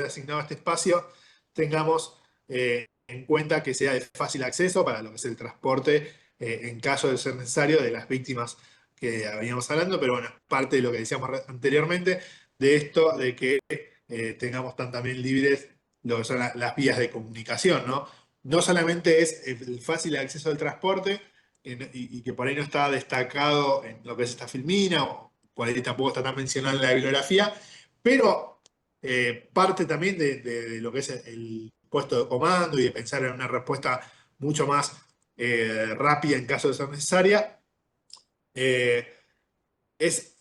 asignado este espacio, tengamos en cuenta que sea de fácil acceso para lo que es el transporte, en caso de ser necesario, de las víctimas que veníamos hablando, pero bueno, parte de lo que decíamos anteriormente, de esto, de que tengamos también libres lo que son las vías de comunicación, ¿no? No solamente es el fácil acceso al transporte, y que por ahí no está destacado en lo que es esta filmina, o por ahí tampoco está tan mencionado en la bibliografía, pero parte también de lo que es el puesto de comando y de pensar en una respuesta mucho más rápida en caso de ser necesaria. eh, es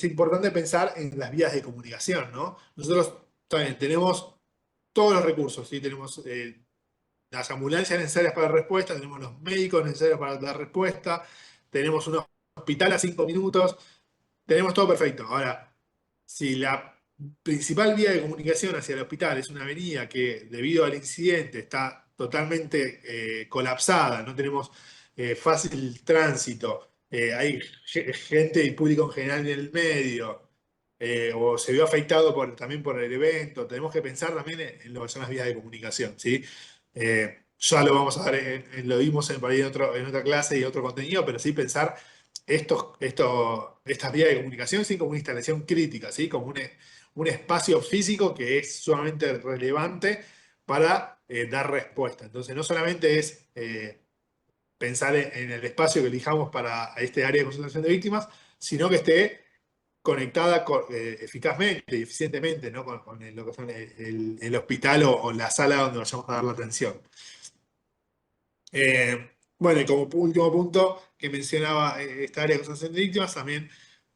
importante pensar en las vías de comunicación, ¿no? Nosotros también tenemos todos los recursos, ¿sí? Tenemos las ambulancias necesarias para la respuesta, tenemos los médicos necesarios para dar respuesta, tenemos un hospital a 5 minutos, tenemos todo perfecto. Ahora, si la principal vía de comunicación hacia el hospital es una avenida que debido al incidente está totalmente colapsada, no tenemos fácil tránsito, hay gente y público en general en el medio, o se vio afectado también por el evento, tenemos que pensar también en lo que son las vías de comunicación, ¿sí? Ya lo vamos a ver, lo vimos por ahí en otra clase y otro contenido, pero sí pensar estas vías de comunicación, sí, como una instalación crítica, ¿sí? Como un espacio físico que es sumamente relevante para dar respuesta. Entonces, no solamente es pensar en el espacio que elijamos para este área de concentración de víctimas, sino que esté conectada eficazmente y eficientemente, ¿no? Con lo que son el hospital o la sala donde vayamos a dar la atención. Bueno, y como último punto que mencionaba esta área de concentración de víctimas, también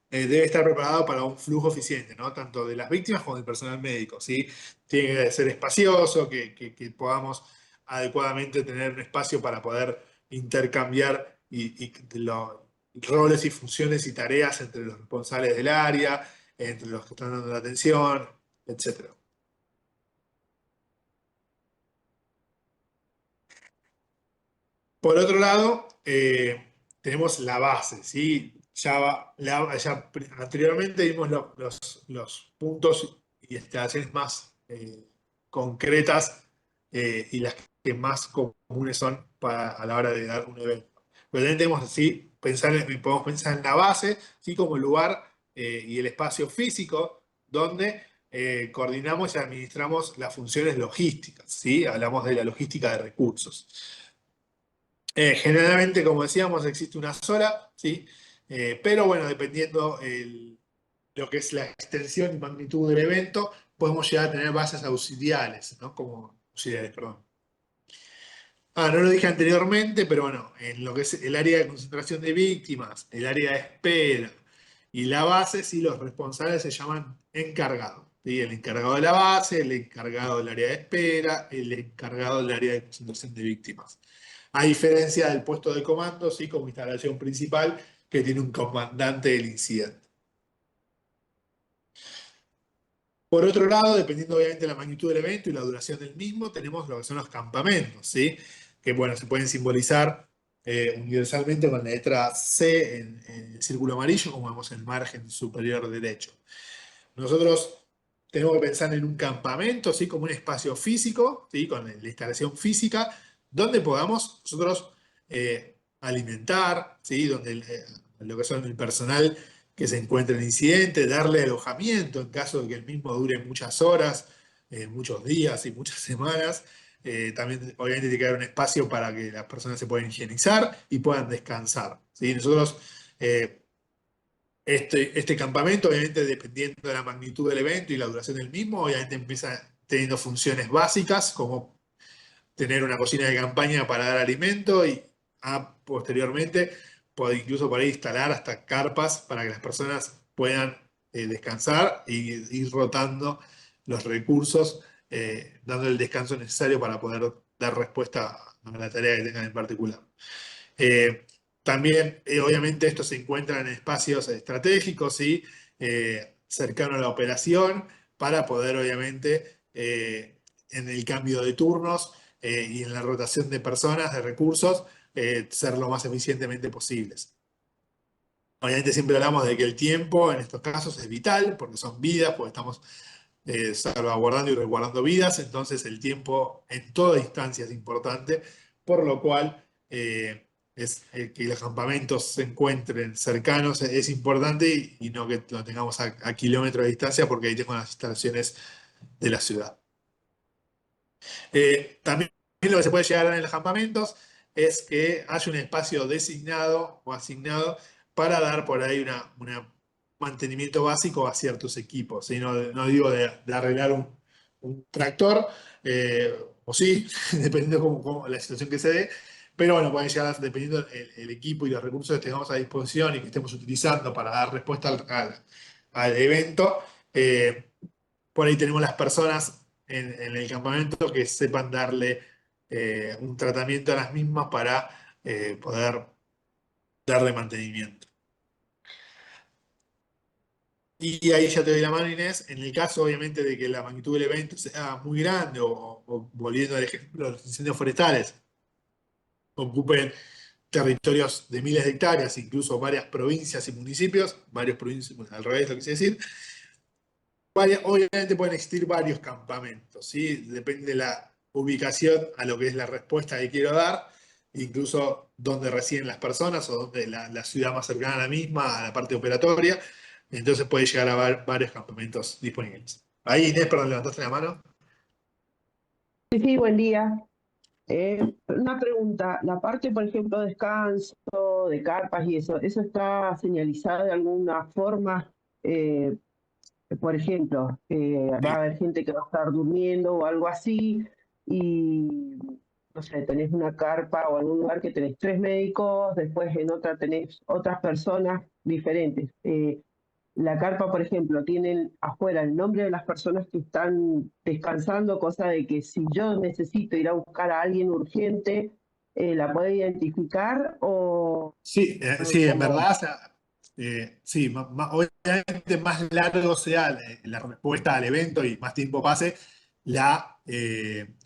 debe estar preparado para un flujo eficiente, ¿no? Tanto de las víctimas como del personal médico, ¿sí? Tiene que ser espacioso, que podamos adecuadamente tener un espacio para poder intercambiar y los roles y funciones y tareas entre los responsables del área, entre los que están dando la atención, etc. Por otro lado, tenemos la base, ¿sí? Ya anteriormente vimos los puntos y instalaciones más concretas y las que más comunes son a la hora de dar un evento. Pero también tenemos así, podemos pensar en la base, ¿sí? Como el lugar y el espacio físico donde coordinamos y administramos las funciones logísticas, ¿sí? Hablamos de la logística de recursos. Generalmente, como decíamos, existe una sola, ¿sí? Pero bueno, dependiendo lo que es la extensión y magnitud del evento, podemos llegar a tener bases auxiliares, ¿no? Como auxiliares, perdón. No lo dije anteriormente, pero bueno, en lo que es el área de concentración de víctimas, el área de espera y la base, sí, los responsables se llaman encargados, ¿sí? El encargado de la base, el encargado del área de espera, el encargado del área de concentración de víctimas. A diferencia del puesto de comando, sí, como instalación principal, que tiene un comandante del incidente. Por otro lado, dependiendo obviamente de la magnitud del evento y la duración del mismo, tenemos lo que son los campamentos, ¿sí? Que bueno, se pueden simbolizar universalmente con la letra C en el círculo amarillo, como vemos en el margen superior derecho. Nosotros tenemos que pensar en un campamento, ¿sí? Como un espacio físico, ¿sí? Con la instalación física, donde podamos nosotros alimentar, ¿sí? Donde lo que son el personal que se encuentre en el incidente, darle alojamiento en caso de que el mismo dure muchas horas, muchos días y muchas semanas. También obviamente tiene que haber un espacio para que las personas se puedan higienizar y puedan descansar, ¿sí? Nosotros este campamento, obviamente, dependiendo de la magnitud del evento y la duración del mismo, obviamente empieza teniendo funciones básicas, como tener una cocina de campaña para dar alimento y posteriormente puede incluso por ahí instalar hasta carpas para que las personas puedan descansar y ir rotando los recursos, dando el descanso necesario para poder dar respuesta a la tarea que tengan en particular. Eh, También, obviamente, estos se encuentran en espacios estratégicos, ¿sí? Cercano a la operación, para poder, obviamente, en el cambio de turnos y en la rotación de personas, de recursos, ser lo más eficientemente posibles. Obviamente siempre hablamos de que el tiempo en estos casos es vital, porque son vidas, porque estamos salvaguardando y resguardando vidas, entonces el tiempo en toda instancia es importante, por lo cual que los campamentos se encuentren cercanos es importante y no que lo tengamos a kilómetros de distancia, porque ahí tengo las instalaciones de la ciudad. También lo que se puede llegar a dar en los campamentos es que haya un espacio designado o asignado para dar por ahí un mantenimiento básico a ciertos equipos, ¿sí? No digo de arreglar un tractor, o sí, dependiendo la situación que se dé, pero bueno, pueden llegar, dependiendo el equipo y los recursos que tengamos a disposición y que estemos utilizando para dar respuesta al evento. Por ahí tenemos las personas en el campamento que sepan darle un tratamiento a las mismas para poder darle mantenimiento. Y ahí ya te doy la mano, Inés. En el caso, obviamente, de que la magnitud del evento sea muy grande, o volviendo al ejemplo, los incendios forestales ocupen territorios de miles de hectáreas, incluso varias provincias y municipios, varios provincias, bueno, al revés, lo que quise decir. Obviamente pueden existir varios campamentos, ¿sí? Depende de la ubicación a lo que es la respuesta que quiero dar, incluso dónde residen las personas o dónde la ciudad más cercana a la misma, a la parte operatoria. Entonces puede llegar a haber varios campamentos disponibles. Ahí, Inés, perdón, levantaste la mano. Sí, sí, buen día. Una pregunta, la parte, por ejemplo, de descanso, de carpas y ¿eso está señalizado de alguna forma? Eh, por ejemplo, va a Sí. haber gente que va a estar durmiendo o algo así, y no sé, tenés una carpa o algún lugar que tenés 3 médicos, después en otra tenés otras personas diferentes. La carpa, por ejemplo, tiene afuera el nombre de las personas que están descansando, cosa de que si yo necesito ir a buscar a alguien urgente, la puedo identificar Sí, o sí, en cómo. verdad, o sea, sí, obviamente más largo sea la respuesta al evento y más tiempo pase, la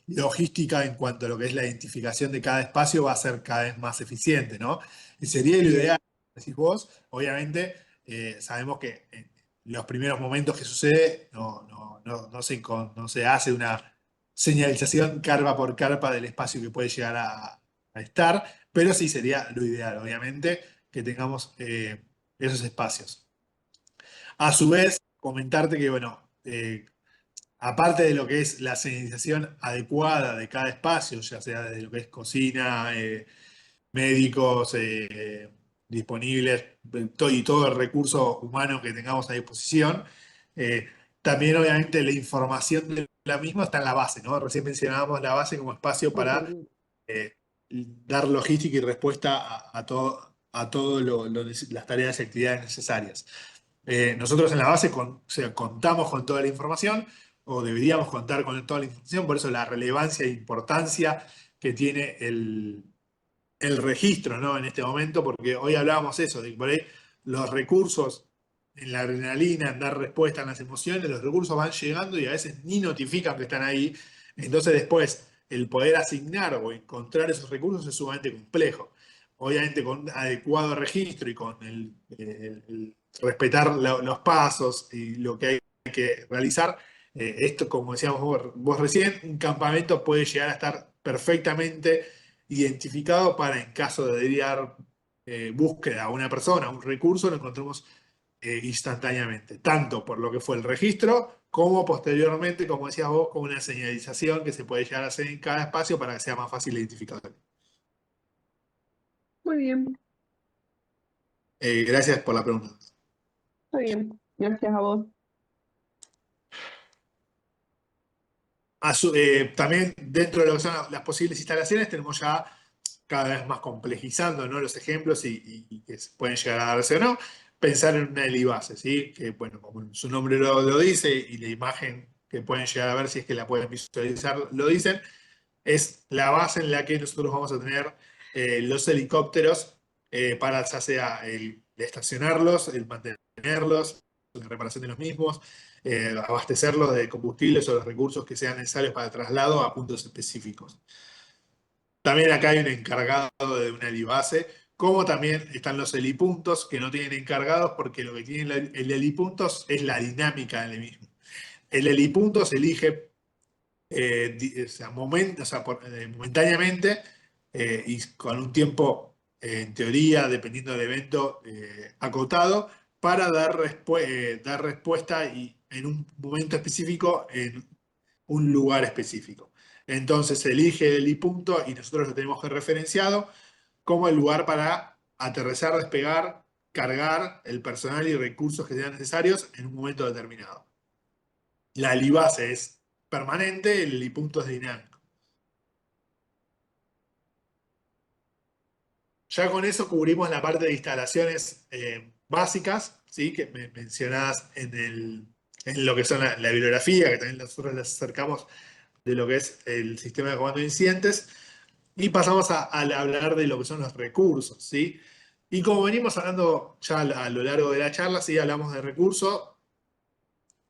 logística en cuanto a lo que es la identificación de cada espacio va a ser cada vez más eficiente, ¿no? Y sería lo ideal, Bien, decís vos, obviamente sabemos que en los primeros momentos que sucede no se hace una señalización carpa por carpa del espacio que puede llegar a estar, pero sí sería lo ideal, obviamente, que tengamos esos espacios. A su vez, comentarte que, bueno, aparte de lo que es la señalización adecuada de cada espacio, ya sea desde lo que es cocina, médicos disponibles y todo el recurso humano que tengamos a disposición, eh, también obviamente la información de la misma está en la base, ¿no? Recién mencionábamos la base como espacio para entendido. eh, dar logística y respuesta a todo las tareas y actividades necesarias. Nosotros en la base o sea, contamos con toda la información, o deberíamos contar con toda la información, por eso la relevancia e importancia que tiene el registro, ¿no? En este momento, porque hoy hablábamos eso, de que por ahí los recursos en la adrenalina, en dar respuesta a las emociones, los recursos van llegando y a veces ni notifican que están ahí. Entonces después el poder asignar o encontrar esos recursos es sumamente complejo. Obviamente con un adecuado registro y con el respetar los pasos y lo que hay que realizar, esto, como decíamos vos recién, un campamento puede llegar a estar perfectamente identificado para, en caso de dar búsqueda a una persona, a un recurso, lo encontremos instantáneamente, tanto por lo que fue el registro, como posteriormente, como decías vos, con una señalización que se puede llegar a hacer en cada espacio para que sea más fácil identificar. Muy bien, Gracias por la pregunta. está bien. Gracias a vos. También dentro de lo que son las posibles instalaciones tenemos ya cada vez más complejizando, ¿no? Los ejemplos y que pueden llegar a darse o no, pensar en una helibase, ¿sí? Que bueno, como su nombre lo dice y la imagen que pueden llegar a ver si es que la pueden visualizar lo dicen, es la base en la que nosotros vamos a tener los helicópteros para ya sea el estacionarlos, el mantenerlos, la reparación de los mismos, abastecerlos de combustibles o los recursos que sean necesarios para el traslado a puntos específicos. También acá hay un encargado de una helibase, como también están los helipuntos que no tienen encargados porque lo que tiene el helipuntos es la dinámica del mismo. el helipunto se elige momentáneamente y con un tiempo, en teoría, dependiendo del evento, acotado, para dar respuesta y en un momento específico, en un lugar específico. Entonces se elige el helipunto y nosotros lo tenemos que referenciado como el lugar para aterrizar, despegar, cargar el personal y recursos que sean necesarios en un momento determinado. La helibase es permanente, el helipunto es dinámico. Ya con eso cubrimos la parte de instalaciones básicas, ¿sí? Que me mencionadas en lo que son la bibliografía, que también nosotros les acercamos de lo que es el sistema de comando de incidentes, y pasamos a hablar de lo que son los recursos, ¿sí? Y como venimos hablando ya a lo largo de la charla, sí, hablamos de recursos,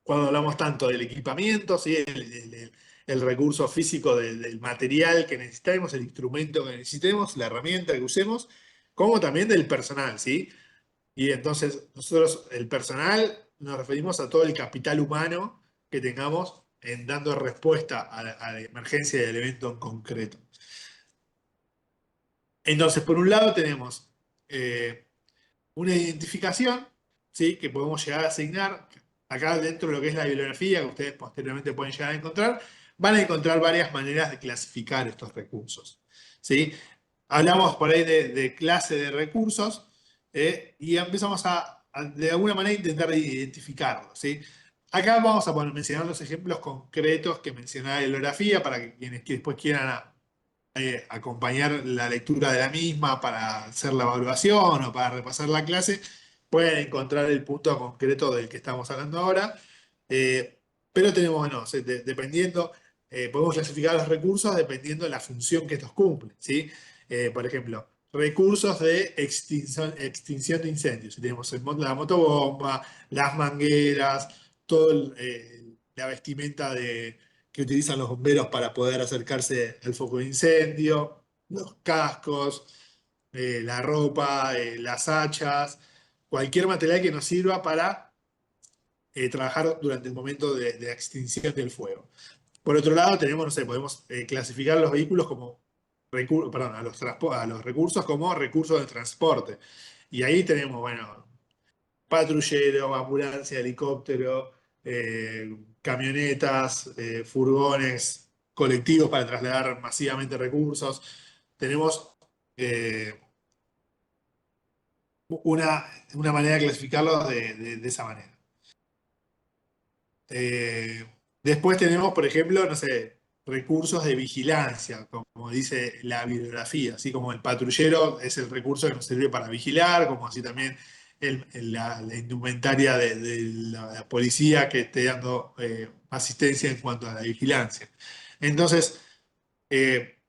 cuando hablamos tanto del equipamiento, ¿sí? El recurso físico del material que necesitemos, el instrumento que necesitemos, la herramienta que usemos, como también del personal, ¿sí? Y entonces nosotros, el personal, nos referimos a todo el capital humano que tengamos en dando respuesta a la emergencia del evento en concreto. Entonces, por un lado tenemos una identificación, ¿sí? Que podemos llegar a asignar. Acá dentro de lo que es la bibliografía, que ustedes posteriormente pueden llegar a encontrar, van a encontrar varias maneras de clasificar estos recursos, ¿sí? Hablamos por ahí de clase de recursos y empezamos de alguna manera, intentar identificarlos, ¿sí? Acá vamos a mencionar los ejemplos concretos que mencionaba la bibliografía para que quienes que después quieran acompañar la lectura de la misma para hacer la evaluación o para repasar la clase, pueden encontrar el punto concreto del que estamos hablando ahora. Eh, pero tenemos, bueno, dependiendo, podemos clasificar los recursos dependiendo de la función que estos cumplen, ¿sí? Por ejemplo, recursos de extinción de incendios. Tenemos la motobomba, las mangueras, toda la vestimenta que utilizan los bomberos para poder acercarse al foco de incendio, los cascos, la ropa, las hachas, cualquier material que nos sirva para trabajar durante el momento de extinción del fuego. Por otro lado, tenemos, no sé, podemos clasificar los vehículos como perdón, a los recursos como recursos de transporte. Y ahí tenemos, bueno, patrullero, ambulancia, helicóptero, camionetas, furgones, colectivos para trasladar masivamente recursos. Tenemos eh, una manera de clasificarlos de esa manera. Eh, Después tenemos, por ejemplo, no sé, recursos de vigilancia, como dice la bibliografía, así como el patrullero es el recurso que nos sirve para vigilar, como así también la indumentaria de la policía que esté dando asistencia en cuanto a la vigilancia. Entonces, eh,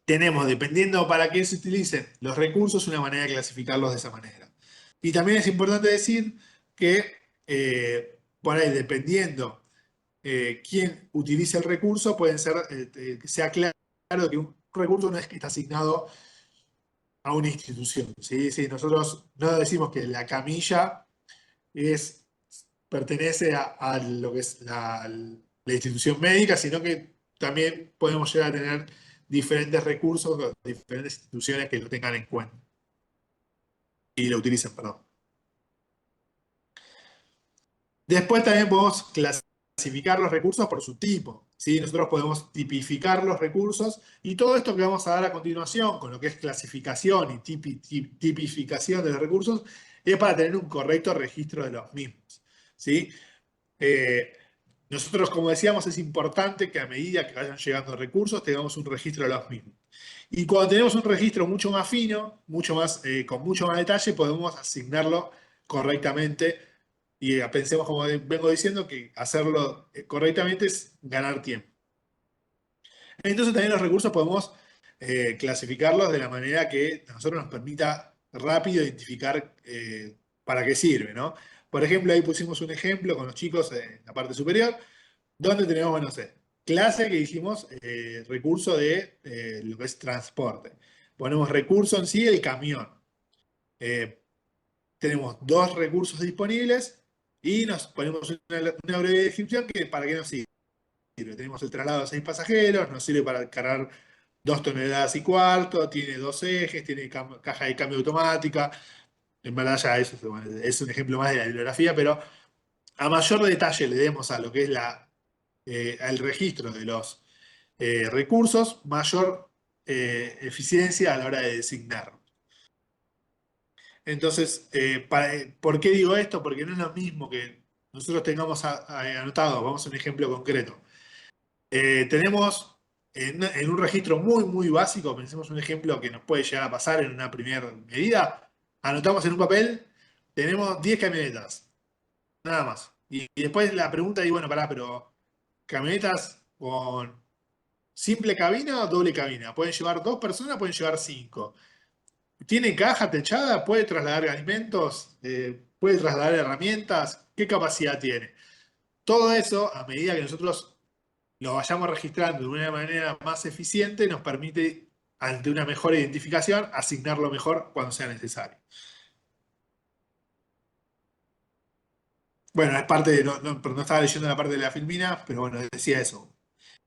tenemos, dependiendo para qué se utilicen los recursos, una manera de clasificarlos de esa manera. Y también es importante decir que por ahí, dependiendo quién utiliza el recurso, pueden ser, que sea claro que un recurso no es que está asignado a una institución. ¿Sí? Sí, nosotros no decimos que la camilla pertenece a lo que es la institución médica, sino que también podemos llegar a tener diferentes recursos, diferentes instituciones que lo tengan en cuenta y lo utilicen, perdón. Después también podemos clasificar los recursos por su tipo, ¿sí? Nosotros podemos tipificar los recursos y todo esto que vamos a dar a continuación, con lo que es clasificación y tipificación de los recursos, es para tener un correcto registro de los mismos, ¿sí? Eh, Nosotros, como decíamos, es importante que a medida que vayan llegando recursos tengamos un registro de los mismos. Y cuando tenemos un registro mucho más fino, mucho más, con mucho más detalle, podemos asignarlo correctamente. Y pensemos, como vengo diciendo, que hacerlo correctamente es ganar tiempo. Entonces también los recursos podemos clasificarlos de la manera que a nosotros nos permita rápido identificar para qué sirve, ¿no? Por ejemplo, ahí pusimos un ejemplo con los chicos en la parte superior, donde tenemos, bueno, no sé, clase que dijimos, recurso de lo que es transporte. Ponemos recurso en sí, el camión. Eh, Tenemos dos recursos disponibles Y nos ponemos una breve descripción que para qué nos sirve. Tenemos el traslado de 6 pasajeros, nos sirve para cargar 2,25 toneladas, tiene 2 ejes, tiene caja de cambio automática. En verdad ya eso es un ejemplo más de la bibliografía, pero a mayor detalle le demos a lo que es el registro de los recursos, mayor eficiencia a la hora de designar. Entonces, ¿por qué digo esto? Porque no es lo mismo que nosotros tengamos anotado, vamos a un ejemplo concreto. Tenemos en un registro muy, muy básico, pensemos un ejemplo que nos puede llegar a pasar en una primera medida, anotamos en un papel, tenemos 10 camionetas, nada más. Y después la pregunta es, bueno, pará, pero camionetas con simple cabina o doble cabina, ¿pueden llevar 2 personas? ¿Pueden llevar 5? ¿Tiene caja techada? ¿Puede trasladar alimentos? ¿Puede trasladar herramientas? ¿Qué capacidad tiene? Todo eso, a medida que nosotros lo vayamos registrando de una manera más eficiente, nos permite, ante una mejor identificación, asignarlo mejor cuando sea necesario. Bueno, es parte de, no estaba leyendo la parte de la filmina, pero bueno, decía eso.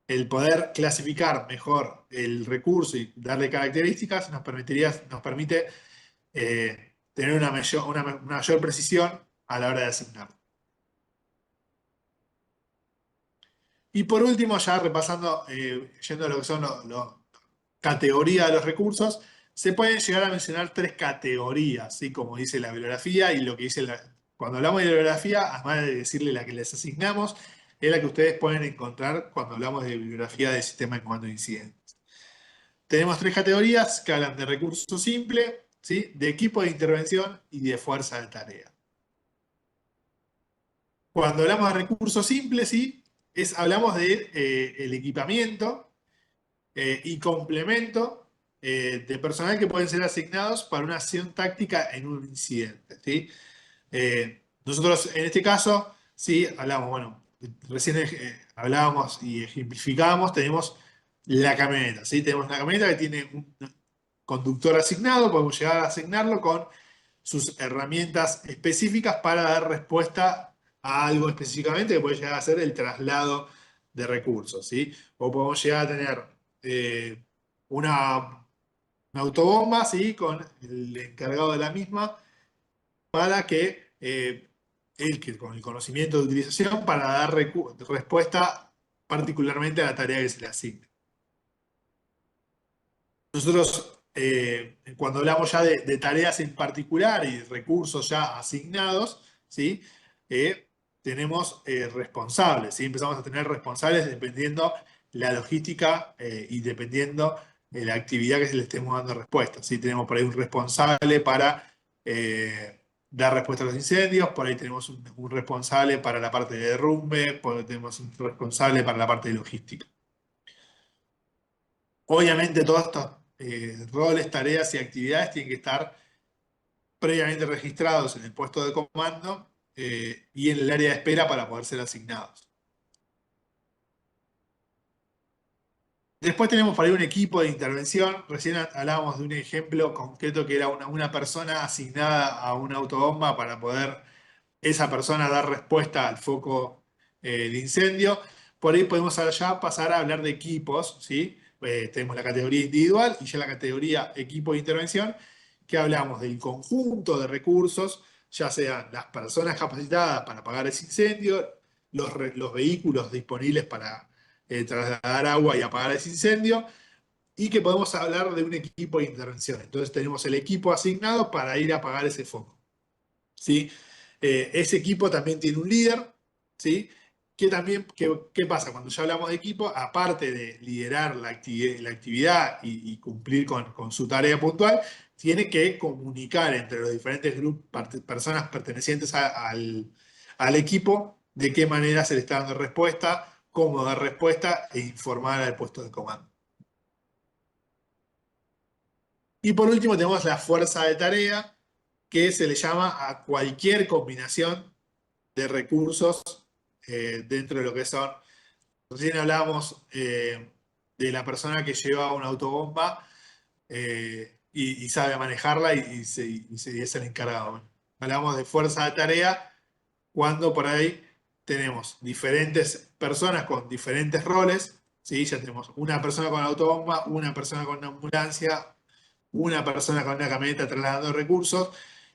El poder clasificar mejor el recurso y darle características nos permite tener una mayor precisión a la hora de asignarlo. Y por último, ya repasando, yendo a lo que son las categorías de los recursos, se pueden llegar a mencionar 3 categorías, ¿sí? Como dice la bibliografía y lo que dice cuando hablamos de bibliografía, además de decirle la que les asignamos, es la que ustedes pueden encontrar cuando hablamos de bibliografía de sistema de comando de incidentes. Tenemos 3 categorías que hablan de recurso simple, ¿sí? De equipo de intervención y de fuerza de tarea. Cuando hablamos de recursos simples, ¿sí? Hablamos de el equipamiento y complemento de personal que pueden ser asignados para una acción táctica en un incidente, ¿sí? Nosotros en este caso, sí, hablamos, bueno, recién hablábamos y ejemplificábamos, tenemos la camioneta, ¿sí? Tenemos una camioneta que tiene un conductor asignado, podemos llegar a asignarlo con sus herramientas específicas para dar respuesta a algo específicamente que puede llegar a ser el traslado de recursos, ¿sí? O podemos llegar a tener una, una autobomba, ¿sí? Con el encargado de la misma para que con el conocimiento de utilización para dar respuesta particularmente a la tarea que se le asigna. Nosotros, cuando hablamos ya de tareas en particular y recursos ya asignados, ¿sí? Tenemos responsables, ¿sí? Empezamos a tener responsables dependiendo la logística y dependiendo la actividad que se le estemos dando respuesta, ¿sí? Tenemos por ahí un responsable para dar respuesta a los incendios, por ahí tenemos un responsable para la parte de derrumbe, por ahí tenemos un responsable para la parte de logística. Obviamente todos estos roles, tareas y actividades tienen que estar previamente registrados en el puesto de comando y en el área de espera para poder ser asignados. Después tenemos por ahí un equipo de intervención. Recién hablábamos de un ejemplo concreto que era una persona asignada a una autobomba para poder esa persona dar respuesta al foco de incendio. Por ahí podemos ya pasar a hablar de equipos, ¿sí? Tenemos la categoría individual y ya la categoría equipo de intervención, que hablamos del conjunto de recursos, ya sean las personas capacitadas para apagar ese incendio, los vehículos disponibles para trasladar agua y apagar ese incendio, y que podemos hablar de un equipo de intervención. Entonces tenemos el equipo asignado para ir a apagar ese foco, ¿sí? Ese equipo también tiene un líder, ¿sí? ¿Qué pasa? Cuando ya hablamos de equipo, aparte de liderar la actividad y cumplir con su tarea puntual, tiene que comunicar entre los diferentes grupos, personas pertenecientes al equipo, de qué manera se le está dando respuesta, cómo dar respuesta e informar al puesto de comando. Y por último tenemos la fuerza de tarea, que se le llama a cualquier combinación de recursos dentro de lo que son. Recién hablábamos de la persona que lleva una autobomba y sabe manejarla y es el encargado. Hablamos de fuerza de tarea cuando por ahí tenemos diferentes personas con diferentes roles, ¿sí? Ya tenemos una persona con autobomba, una persona con una ambulancia, una persona con una camioneta trasladando recursos,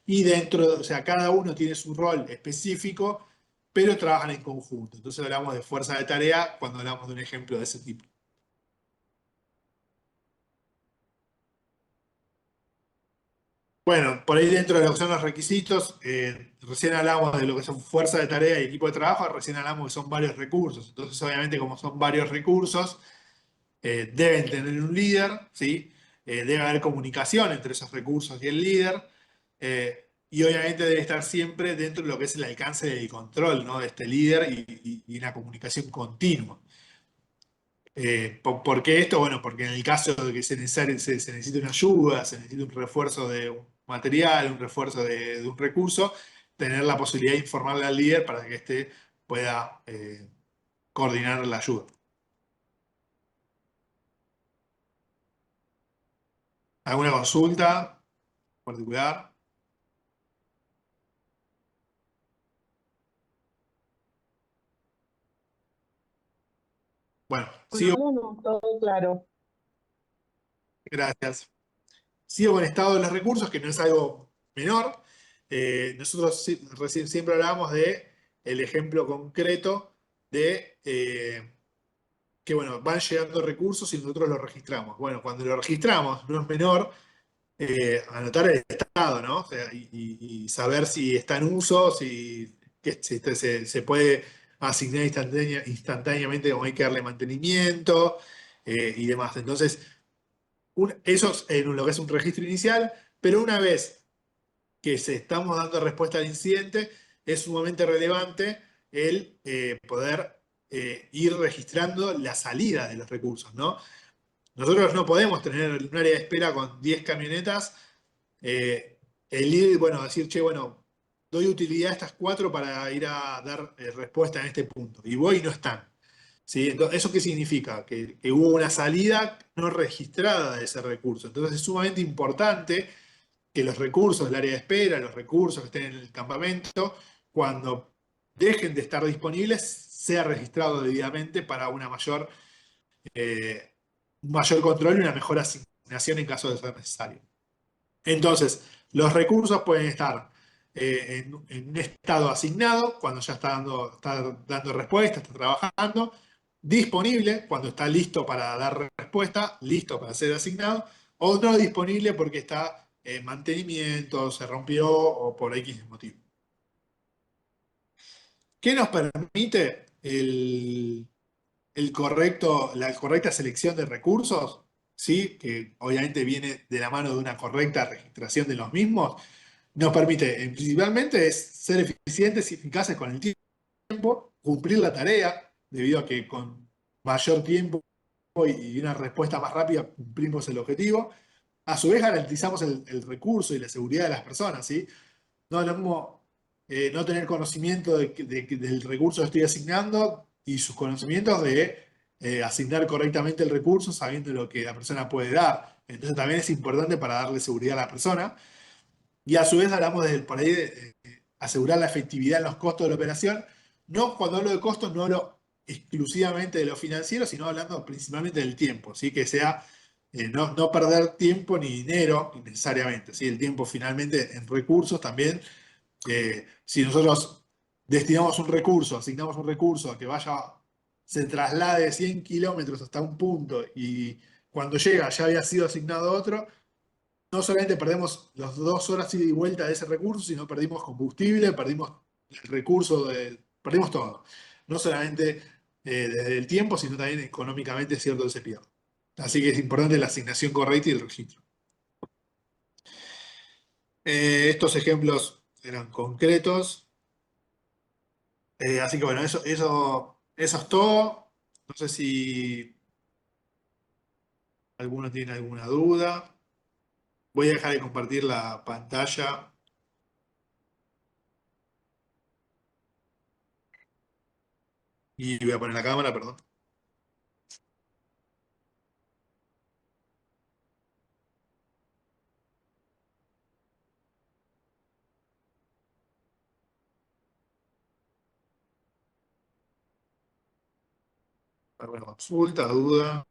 y dentro, o sea, cada uno tiene su rol específico, pero trabajan en conjunto. Entonces hablamos de fuerza de tarea cuando hablamos de un ejemplo de ese tipo. Bueno, por ahí dentro de lo que son los requisitos, recién hablamos de lo que son fuerza de tarea y equipo de trabajo, recién hablamos que son varios recursos. Entonces, obviamente, como son varios recursos, deben tener un líder, ¿sí? Debe haber comunicación entre esos recursos y el líder, y obviamente debe estar siempre dentro de lo que es el alcance del control, ¿no? De este líder y una comunicación continua. ¿Por qué esto? Bueno, porque en el caso de que se necesite una ayuda, se necesite un refuerzo de un material, un refuerzo de un recurso, tener la posibilidad de informarle al líder para que éste pueda coordinar la ayuda. ¿Alguna consulta particular? Bueno, Bueno, sigo, no, no, todo claro. gracias. Sigo con estado de los recursos, que no es algo menor. Nosotros recién siempre hablábamos de el ejemplo concreto de que, bueno, van llegando recursos y nosotros los registramos. Bueno, cuando lo registramos, no es menor anotar el estado, ¿no? O sea, y saber si está en uso, si se puede asignar instantáneamente, como hay que darle mantenimiento y demás. Entonces, eso es en lo que es un registro inicial, pero una vez que se estamos dando respuesta al incidente, es sumamente relevante el poder ir registrando la salida de los recursos, ¿no? Nosotros no podemos tener un área de espera con 10 camionetas, el ir, bueno, decir, che, bueno, doy utilidad a estas 4 para ir a dar respuesta en este punto, y voy y no están. ¿Sí? Entonces, ¿eso qué significa? Que hubo una salida no registrada de ese recurso. Entonces es sumamente importante que los recursos del área de espera, los recursos que estén en el campamento, cuando dejen de estar disponibles, sea registrado debidamente para eh, un mayor control y una mejor asignación en caso de ser necesario. Entonces, los recursos pueden estar en un estado asignado, cuando ya está dando respuesta, está trabajando, disponible, cuando está listo para dar respuesta, listo para ser asignado, o no disponible porque está en mantenimiento, se rompió o por X motivo. ¿Qué nos permite la correcta selección de recursos? ¿Sí? Que obviamente viene de la mano de una correcta registración de los mismos. Nos permite, principalmente, es ser eficientes y eficaces con el tiempo, cumplir la tarea, debido a que con mayor tiempo y una respuesta más rápida cumplimos el objetivo. A su vez, garantizamos el recurso y la seguridad de las personas, ¿sí? No es lo mismo no tener conocimiento del recurso que estoy asignando y sus conocimientos de asignar correctamente el recurso sabiendo lo que la persona puede dar. Entonces también es importante para darle seguridad a la persona. Y a su vez hablamos por ahí de asegurar la efectividad en los costos de la operación. No, cuando hablo de costos, no hablo exclusivamente de lo financiero, sino hablando principalmente del tiempo, ¿sí? Que sea no perder tiempo ni dinero innecesariamente, ¿sí? El tiempo finalmente en recursos también. Si nosotros destinamos un recurso, asignamos un recurso que se traslade 100 kilómetros hasta un punto y cuando llega ya había sido asignado otro, no solamente perdemos las 2 horas ida y vuelta de ese recurso, sino perdimos combustible, perdimos el recurso, perdimos todo. No solamente desde el tiempo, sino también económicamente, cierto, se pierde. Así que es importante la asignación correcta y el registro. Estos ejemplos eran concretos. Así que bueno, eso es todo. No sé si alguno tiene alguna duda. Voy a dejar de compartir la pantalla y voy a poner la cámara, perdón. ¿Alguna consulta, duda?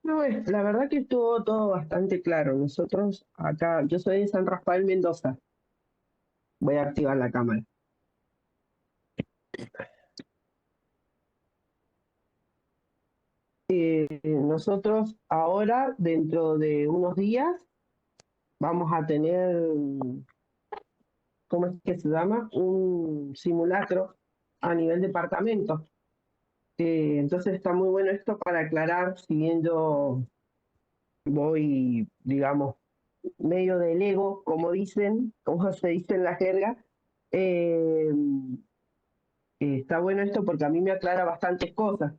No, la verdad que estuvo todo bastante claro. Nosotros acá, yo soy de San Rafael, Mendoza. Voy a activar la cámara. Nosotros ahora, dentro de unos días, vamos a tener, ¿cómo es que se llama? Un simulacro a nivel departamento. Entonces está muy bueno esto para aclarar, si bien yo voy, digamos, medio del ego, como dicen, como se dice en la jerga. eh, Está bueno esto porque a mí me aclara bastantes cosas,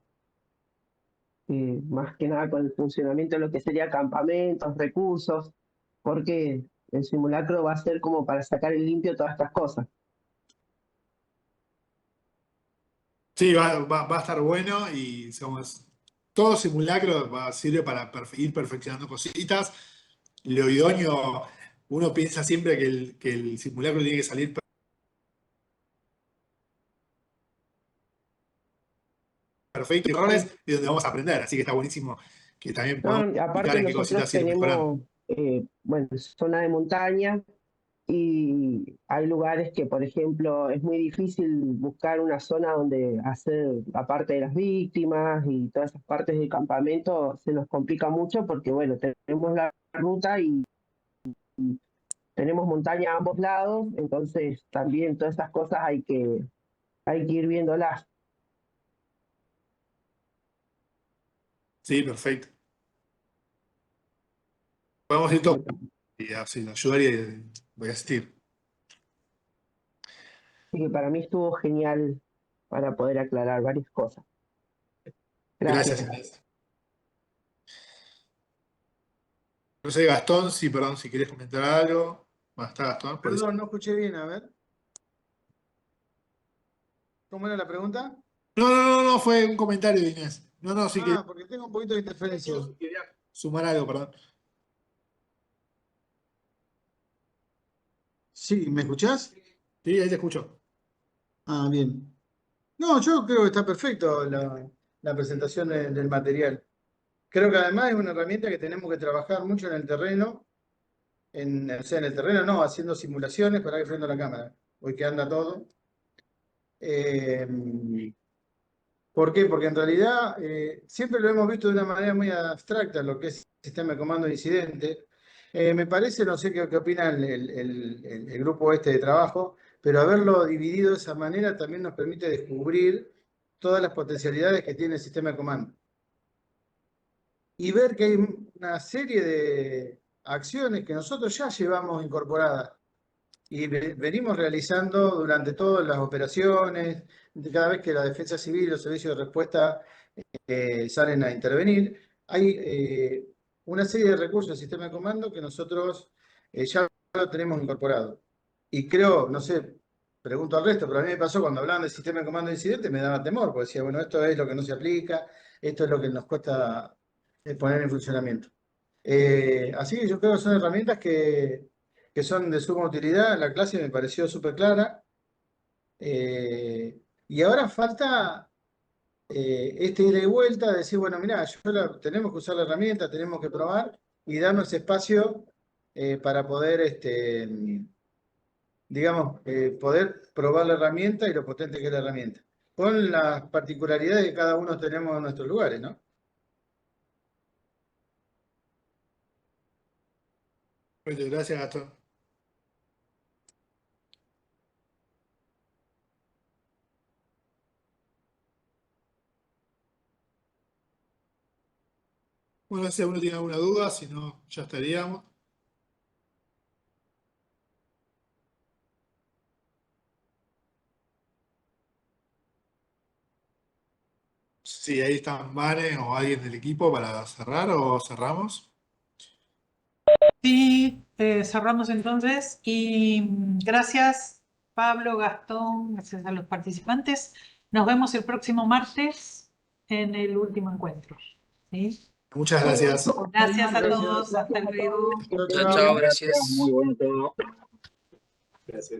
más que nada con el funcionamiento de lo que sería campamentos, recursos, porque el simulacro va a ser como para sacar en limpio todas estas cosas. Sí, va a estar bueno y digamos, todo simulacro sirve para ir perfeccionando cositas. Lo idóneo, uno piensa siempre que el simulacro tiene que salir perfecto, y errores de donde vamos a aprender. Así que está buenísimo que también podamos No, explicar aparte en qué nosotros cositas ir mejorando. tenemos, bueno, zona de montaña y hay lugares que, por ejemplo, es muy difícil buscar una zona donde hacer la parte de las víctimas y todas esas partes del campamento se nos complica mucho porque, bueno, tenemos la ruta y tenemos montaña a ambos lados, entonces también todas esas cosas hay que ir viéndolas. Sí, perfecto. Podemos ir todos y así, ayudar y voy a asistir. Así que para mí estuvo genial para poder aclarar varias cosas. Gracias, Gracias. Inés. No sé, Gastón, sí, perdón, si quieres comentar algo. Bueno, está Gastón, pues. Perdón, no escuché bien, a ver. ¿Cómo era la pregunta? No, fue un comentario de Inés. No, sí Ah, porque tengo un poquito de interferencia. quería sumar algo, perdón. Sí, ¿me escuchás? Sí, ahí te escucho. Ah, bien. No, yo creo que está perfecto la presentación del material. Creo que además es una herramienta que tenemos que trabajar mucho en el terreno, o sea, en el terreno no, haciendo simulaciones para que prenda la cámara, hoy que anda todo. Eh, ¿Por qué? Porque en realidad siempre lo hemos visto de una manera muy abstracta, lo que es sistema de comando de incidente. Me parece, no sé qué opina el grupo este de trabajo, pero haberlo dividido de esa manera también nos permite descubrir todas las potencialidades que tiene el sistema de comando. Y ver que hay una serie de acciones que nosotros ya llevamos incorporadas y venimos realizando durante todas las operaciones, cada vez que la Defensa Civil y los servicios de respuesta salen a intervenir. Hay una serie de recursos del sistema de comando que nosotros ya lo tenemos incorporado. Y creo, no sé, pregunto al resto, pero a mí me pasó cuando hablaban del sistema de comando de incidente, me daba temor, porque decía, bueno, esto es lo que no se aplica, esto es lo que nos cuesta poner en funcionamiento. Así que yo creo que son herramientas que son de suma utilidad. La clase me pareció súper clara. Y ahora falta este ida y vuelta, decir, bueno, mirá, tenemos que usar la herramienta, tenemos que probar y darnos espacio para poder, digamos, poder probar la herramienta y lo potente que es la herramienta, con las particularidades que cada uno tenemos en nuestros lugares, ¿no? Perfecto, gracias, Gastón. Bueno, si alguno tiene alguna duda, si no, ya estaríamos. Si ahí están Vane o alguien del equipo para cerrar o cerramos. Sí, cerramos entonces y gracias Pablo, Gastón, gracias a los participantes. Nos vemos el próximo martes en el último encuentro. ¿Sí? Muchas gracias. Gracias a Gracias. todos. Hasta luego. Chao, Chao, chao. chao, gracias. Muy bueno todo.